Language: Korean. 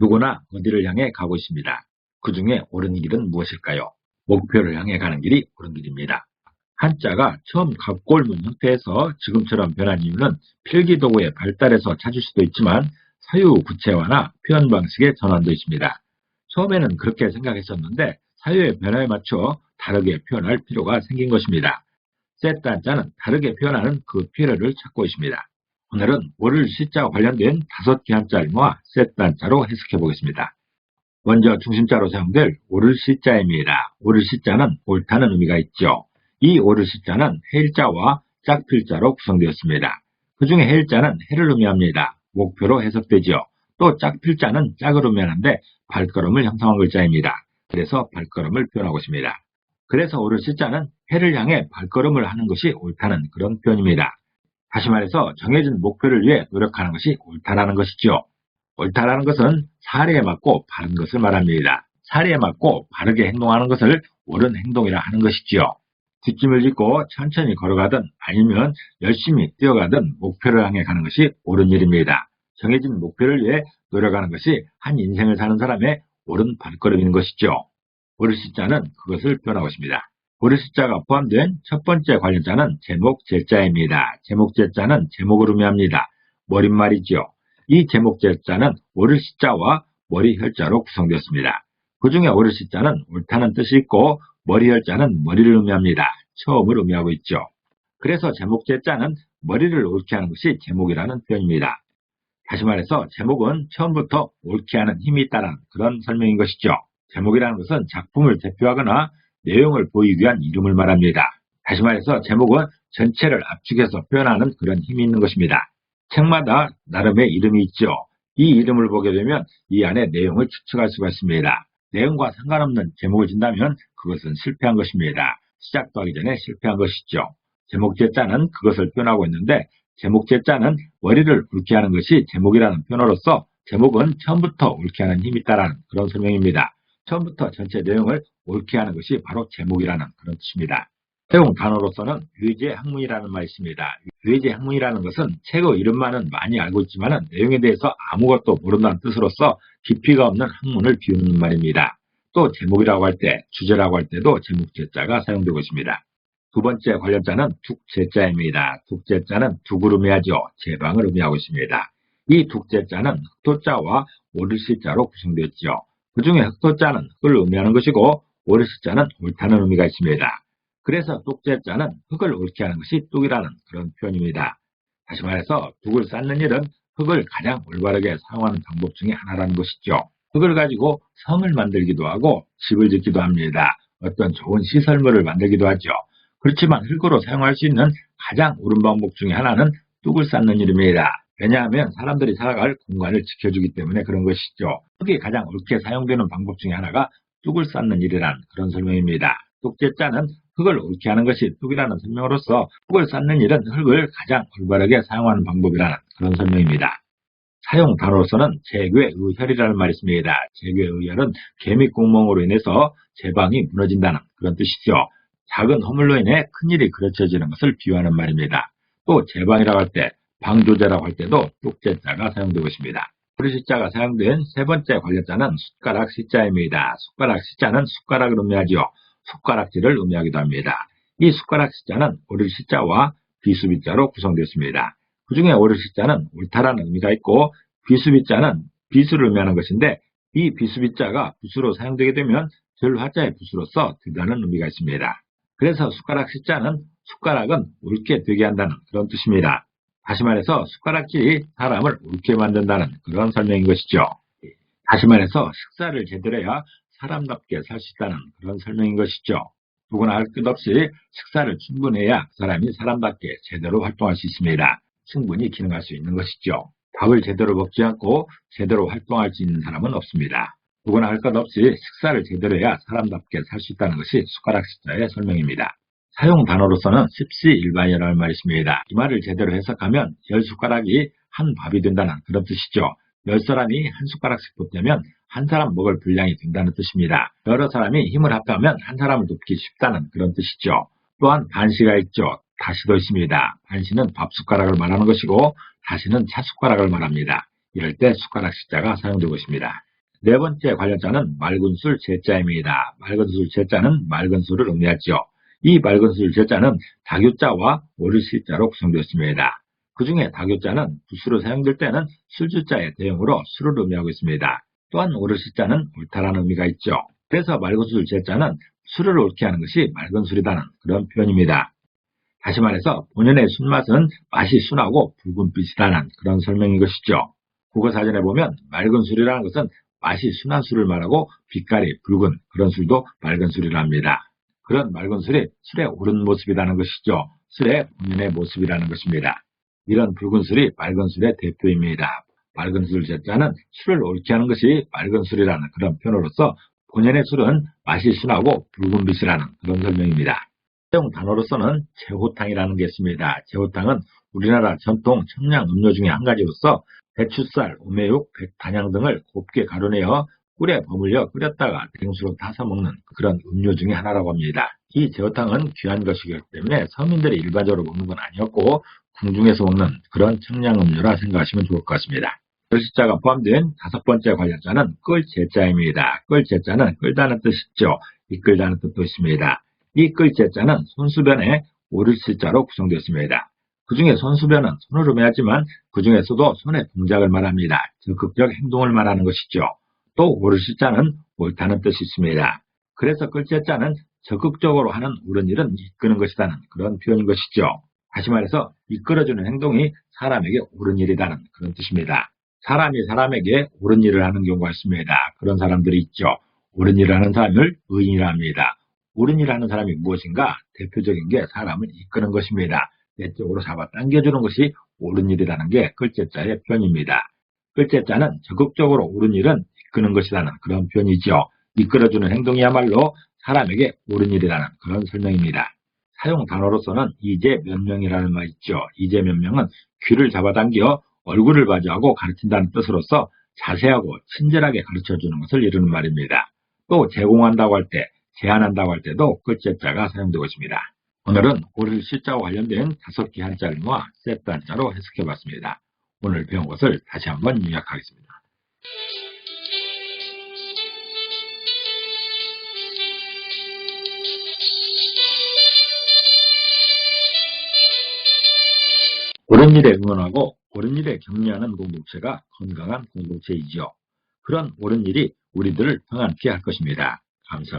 누구나 어디를 향해 가고 있습니다. 그 중에 옳은 길은 무엇일까요? 목표를 향해 가는 길이 옳은 길입니다. 한자가 처음 갑골문 형태에서 지금처럼 변한 이유는 필기도구의 발달에서 찾을 수도 있지만 사유 구체화나 표현 방식의 전환도 있습니다. 처음에는 그렇게 생각했었는데 사유의 변화에 맞춰 다르게 표현할 필요가 생긴 것입니다. 셋단자는 다르게 표현하는 그 필요를 찾고 있습니다. 오늘은 오를 시자와 관련된 5개 한자를 모아 셋단자로 해석해 보겠습니다. 먼저 중심자로 사용될 오를 시자입니다. 오를 시자는 옳다는 의미가 있죠. 이 오를 시자는 해일자와 짝필자로 구성되었습니다. 그 중에 해일자는 해를 의미합니다. 목표로 해석되지요. 또 짝필자는 짝을 의미하는데 발걸음을 형성한 글자입니다. 그래서 발걸음을 표현하고 있습니다. 그래서 오를 시자는 해를 향해 발걸음을 하는 것이 옳다는 그런 표현입니다. 다시 말해서 정해진 목표를 위해 노력하는 것이 옳다라는 것이죠. 옳다라는 것은 사례에 맞고 바른 것을 말합니다. 사례에 맞고 바르게 행동하는 것을 옳은 행동이라 하는 것이지요. 뒷짐을 짓고 천천히 걸어가든 아니면 열심히 뛰어가든 목표를 향해 가는 것이 옳은 일입니다. 정해진 목표를 위해 노력하는 것이 한 인생을 사는 사람의 옳은 발걸음인 것이죠. 오를 시자는 그것을 표현하고 있습니다. 오를 시자가 포함된 첫 번째 관련자는 제목 제자입니다. 제목 제자는 제목을 의미합니다. 머릿말이지요. 이 제목 제자는 오를 시자와 머리 혈자로 구성되었습니다. 그 중에 오를 시자는 옳다는 뜻이 있고 머리 혈자는 머리를 의미합니다. 처음을 의미하고 있죠. 그래서 제목 제자는 머리를 옳게 하는 것이 제목이라는 표현입니다. 다시 말해서 제목은 처음부터 옳게 하는 힘이 있다는 그런 설명인 것이죠. 제목이라는 것은 작품을 대표하거나 내용을 보이기 위한 이름을 말합니다. 다시 말해서 제목은 전체를 압축해서 표현하는 그런 힘이 있는 것입니다. 책마다 나름의 이름이 있죠. 이 이름을 보게 되면 이 안에 내용을 추측할 수가 있습니다. 내용과 상관없는 제목을 진다면 그것은 실패한 것입니다. 시작도 하기 전에 실패한 것이죠. 제목 제자는 그것을 표현하고 있는데 제목 제자는 머리를 옳게 하는 것이 제목이라는 표현으로서 제목은 처음부터 옳게 하는 힘이 있다는 그런 설명입니다. 처음부터 전체 내용을 옳게 하는 것이 바로 제목이라는 그런 뜻입니다. 사용 단어로서는 유해제 학문이라는 말이 있습니다. 유해제 학문이라는 것은 책의 이름만은 많이 알고 있지만 내용에 대해서 아무것도 모른다는 뜻으로서 깊이가 없는 학문을 비우는 말입니다. 또 제목이라고 할 때, 주제라고 할 때도 제목 제자가 사용되고 있습니다. 두 번째 관련자는 둑제자입니다. 둑제자는 둑을 의미하죠. 제방을 의미하고 있습니다. 이 둑제자는 흑토자와 오르시자로 구성되었죠. 그 중에 흑토자는 흙을 의미하는 것이고 오르시자는 옳다는 의미가 있습니다. 그래서 뚝제자는 흙을 옳게 하는 것이 뚝이라는 그런 표현입니다. 다시 말해서 둑을 쌓는 일은 흙을 가장 올바르게 사용하는 방법 중에 하나라는 것이죠. 흙을 가지고 성을 만들기도 하고 집을 짓기도 합니다. 어떤 좋은 시설물을 만들기도 하죠. 그렇지만 흙으로 사용할 수 있는 가장 옳은 방법 중에 하나는 뚝을 쌓는 일입니다. 왜냐하면 사람들이 살아갈 공간을 지켜주기 때문에 그런 것이죠. 흙이 가장 옳게 사용되는 방법 중에 하나가 뚝을 쌓는 일이라는 그런 설명입니다. 뚝제자는 흙을 옳게 하는 것이 뚝이라는 설명으로서 흙을 쌓는 일은 흙을 가장 올바르게 사용하는 방법이라는 그런 설명입니다. 사용 단어로서는 재괴의혈이라는 말이 있습니다. 재괴의혈은 개미구멍으로 인해서 제방이 무너진다는 그런 뜻이죠. 작은 허물로 인해 큰일이 그르쳐지는 것을 비유하는 말입니다. 또 제방이라고 할 때, 방조제라고 할 때도 뚝제자가 사용되고 있습니다. 오르시자가 사용된 세 번째 관련자는 숟가락 시자입니다. 숟가락 시자는 숟가락을 의미하지요. 숟가락질을 의미하기도 합니다. 이 숟가락 시자는 오르시자와 비수비자로 구성되었습니다. 그 중에 오르시자는 옳다라는 의미가 있고 비수비자는 빗을 의미하는 것인데 이 비수비자가 붓으로 사용되게 되면 들화자의 붓으로서 들다는 의미가 있습니다. 그래서 숟가락 시자는 숟가락은 옳게 되게 한다는 그런 뜻입니다. 다시 말해서 숟가락질이 사람을 옳게 만든다는 그런 설명인 것이죠. 다시 말해서 식사를 제대로 해야 사람답게 살 수 있다는 그런 설명인 것이죠. 누구나 할 것 없이 식사를 충분히 해야 사람이 사람답게 제대로 활동할 수 있습니다. 충분히 기능할 수 있는 것이죠. 밥을 제대로 먹지 않고 제대로 활동할 수 있는 사람은 없습니다. 누구나 할 것 없이 식사를 제대로 해야 사람답게 살 수 있다는 것이 숟가락 시자의 설명입니다. 사용 단어로서는 십시일반이라는 말이 있습니다. 이 말을 제대로 해석하면 10숟가락이 한 밥이 된다는 그런 뜻이죠. 10사람이 한 숟가락씩 붓자면 한 사람 먹을 분량이 된다는 뜻입니다. 여러 사람이 힘을 합하면 한 사람을 돕기 쉽다는 그런 뜻이죠. 또한 반시가 있죠. 다시도 있습니다. 반시는 밥숟가락을 말하는 것이고 다시는 차숟가락을 말합니다. 이럴 때 숟가락 시자가 사용되고 있습니다. 네 번째 관련자는 맑은 술 제자입니다. 맑은 술 제자는 맑은 술을 의미하죠. 이 맑은 술 제자는 다교자와 오르시자로 구성되었습니다. 그 중에 다교자는 부수로 사용될 때는 술주자의 대용으로 술을 의미하고 있습니다. 또한 오르시자는 옳다라는 의미가 있죠. 그래서 맑은 술 제자는 술을 옳게 하는 것이 맑은 술이라는 그런 표현입니다. 다시 말해서 본연의 술맛은 맛이 순하고 붉은빛이라는 그런 설명인 것이죠. 국어사전에 보면 맑은 술이라는 것은 맛이 순한 술을 말하고 빛깔이 붉은 그런 술도 맑은 술이라 합니다. 그런 맑은 술이 술의 옳은 모습이라는 것이죠. 술의 본연의 모습이라는 것입니다. 이런 붉은 술이 맑은 술의 대표입니다. 맑은 술 제자는 술을 옳게 하는 것이 맑은 술이라는 그런 표현으로서 본연의 술은 맛이 순하고 붉은빛이라는 그런 설명입니다. 사용 단어로서는 제호탕이라는 게 있습니다. 제호탕은 우리나라 전통 청량 음료 중에 한 가지로서 배추쌀, 오매육, 백단향 등을 곱게 가루내어 꿀에 버물려 끓였다가 냉수로 타서 먹는 그런 음료 중에 하나라고 합니다. 이 제호탕은 귀한 것이기 때문에 서민들이 일반적으로 먹는 건 아니었고 궁중에서 먹는 그런 청량 음료라 생각하시면 좋을 것 같습니다. 글씨자가 포함된 다섯 번째 관련자는 끌제자입니다. 끌제자는 끌다는 뜻이죠. 이끌다는 뜻도 있습니다. 이 끌제자는 손수변의 오르시자로 구성되었습니다. 그 중에 손수변은 손을 의미하지만 그 중에서도 손의 동작을 말합니다. 적극적 행동을 말하는 것이죠. 또 오르시자는 옳다는 뜻이 있습니다. 그래서 끌제자는 적극적으로 하는 옳은 일은 이끄는 것이라는 그런 표현인 것이죠. 다시 말해서 이끌어주는 행동이 사람에게 옳은 일이라는 그런 뜻입니다. 사람이 사람에게 옳은 일을 하는 경우가 있습니다. 그런 사람들이 있죠. 옳은 일을 하는 사람을 의인이라 합니다. 옳은 일을 하는 사람이 무엇인가? 대표적인 게 사람을 이끄는 것입니다. 내 쪽으로 잡아당겨주는 것이 옳은 일이라는 게 끌제자의 표현입니다. 끌제자는 적극적으로 옳은 일은 이끄는 것이라는 그런 표현이죠. 이끌어주는 행동이야말로 사람에게 옳은 일이라는 그런 설명입니다. 사용 단어로서는 이제면명이라는 말 있죠. 이제면명은 귀를 잡아당겨 얼굴을 마주하고 가르친다는 뜻으로서 자세하고 친절하게 가르쳐주는 것을 이루는 말입니다. 또 제공한다고 할 때, 제안한다고 할 때도 끌제자가 사용되고 있습니다. 오늘은 오르시자와 관련된 5개 한자를 모아 세트 한자로 해석해봤습니다. 오늘 배운 것을 다시 한번 요약하겠습니다. 옳은 일에 응원하고 옳은 일에 격려하는 공동체가 건강한 공동체이지요. 그런 옳은 일이 우리들을 평안케 할 것입니다. 감사합니다.